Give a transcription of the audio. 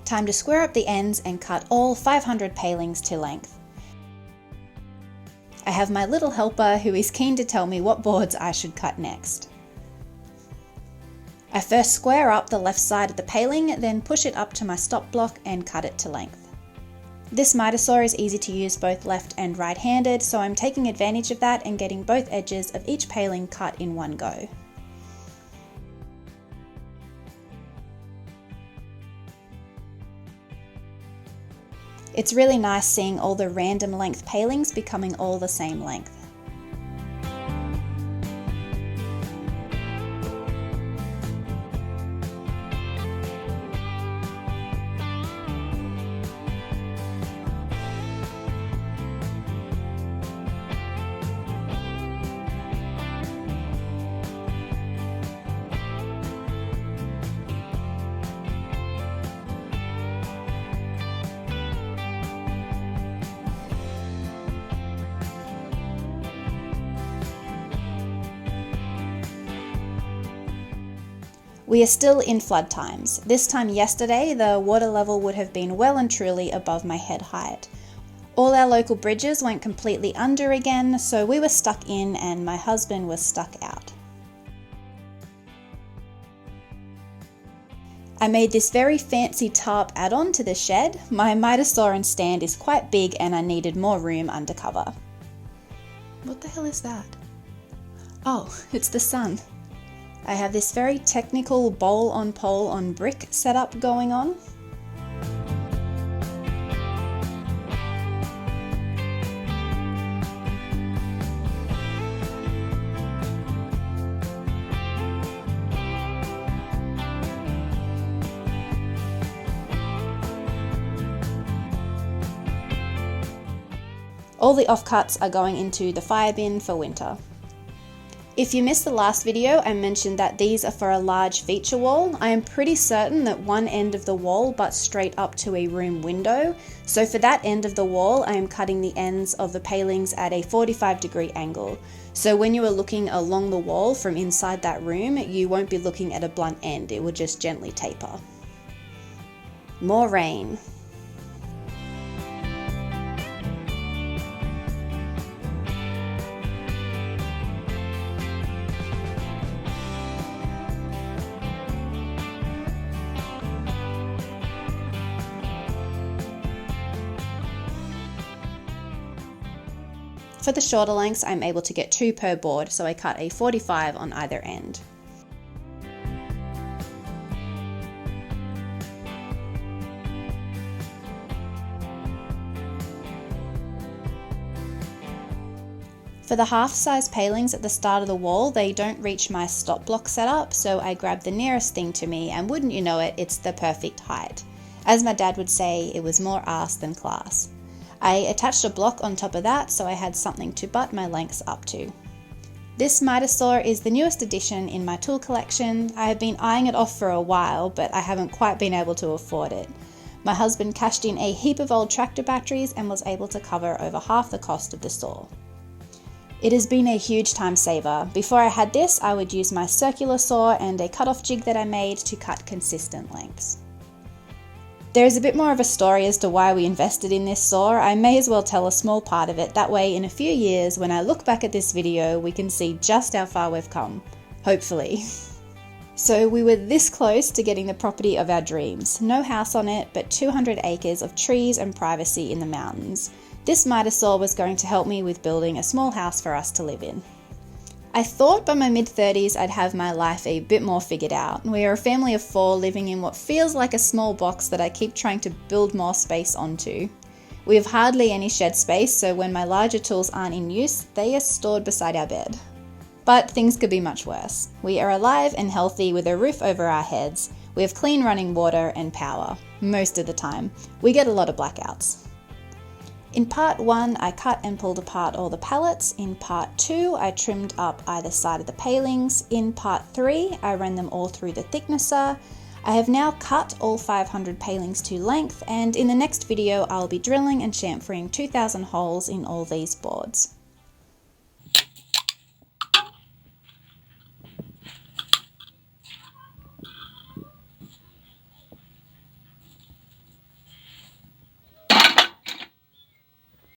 Time to square up the ends and cut all 500 palings to length. I have my little helper who is keen to tell me what boards I should cut next. I first square up the left side of the paling, then push it up to my stop block and cut it to length. This miter saw is easy to use both left and right-handed, so I'm taking advantage of that and getting both edges of each paling cut in one go. It's really nice seeing all the random length palings becoming all the same length. We are still in flood times. This time yesterday, the water level would have been well and truly above my head height. All our local bridges went completely under again, so we were stuck in and my husband was stuck out. I made this very fancy tarp add-on to the shed. My miter saw and stand is quite big and I needed more room under cover. What the hell is that? Oh, it's the sun. I have this very technical bowl on pole on brick setup going on. All the offcuts are going into the fire bin for winter. If you missed the last video, I mentioned that these are for a large feature wall. I am pretty certain that one end of the wall butts straight up to a room window. So for that end of the wall, I am cutting the ends of the palings at a 45-degree angle. So when you are looking along the wall from inside that room, you won't be looking at a blunt end, it will just gently taper. More rain. For the shorter lengths, I'm able to get 2 per board, so I cut a 45 on either end. For the half-size palings at the start of the wall, they don't reach my stop block setup, so I grabbed the nearest thing to me, and wouldn't you know it, it's the perfect height. As my dad would say, it was more arse than class. I attached a block on top of that so I had something to butt my lengths up to. This miter saw is the newest addition in my tool collection. I have been eyeing it off for a while, but I haven't quite been able to afford it. My husband cashed in a heap of old tractor batteries and was able to cover over half the cost of the saw. It has been a huge time saver. Before I had this, I would use my circular saw and a cut-off jig that I made to cut consistent lengths. There is a bit more of a story as to why we invested in this saw. I may as well tell a small part of it, that way in a few years when I look back at this video we can see just how far we've come, hopefully. So we were this close to getting the property of our dreams. No house on it, but 200 acres of trees and privacy in the mountains. This miter saw was going to help me with building a small house for us to live in. I thought by my mid-30s I'd have my life a bit more figured out. We are a family of 4 living in what feels like a small box that I keep trying to build more space onto. We have hardly any shed space, so when my larger tools aren't in use, they are stored beside our bed. But things could be much worse. We are alive and healthy with a roof over our heads. We have clean running water and power, most of the time. We get a lot of blackouts. In part 1, I cut and pulled apart all the pallets. In part 2, I trimmed up either side of the palings. In part 3, I ran them all through the thicknesser. I have now cut all 500 palings to length, and in the next video I'll be drilling and chamfering 2,000 holes in all these boards.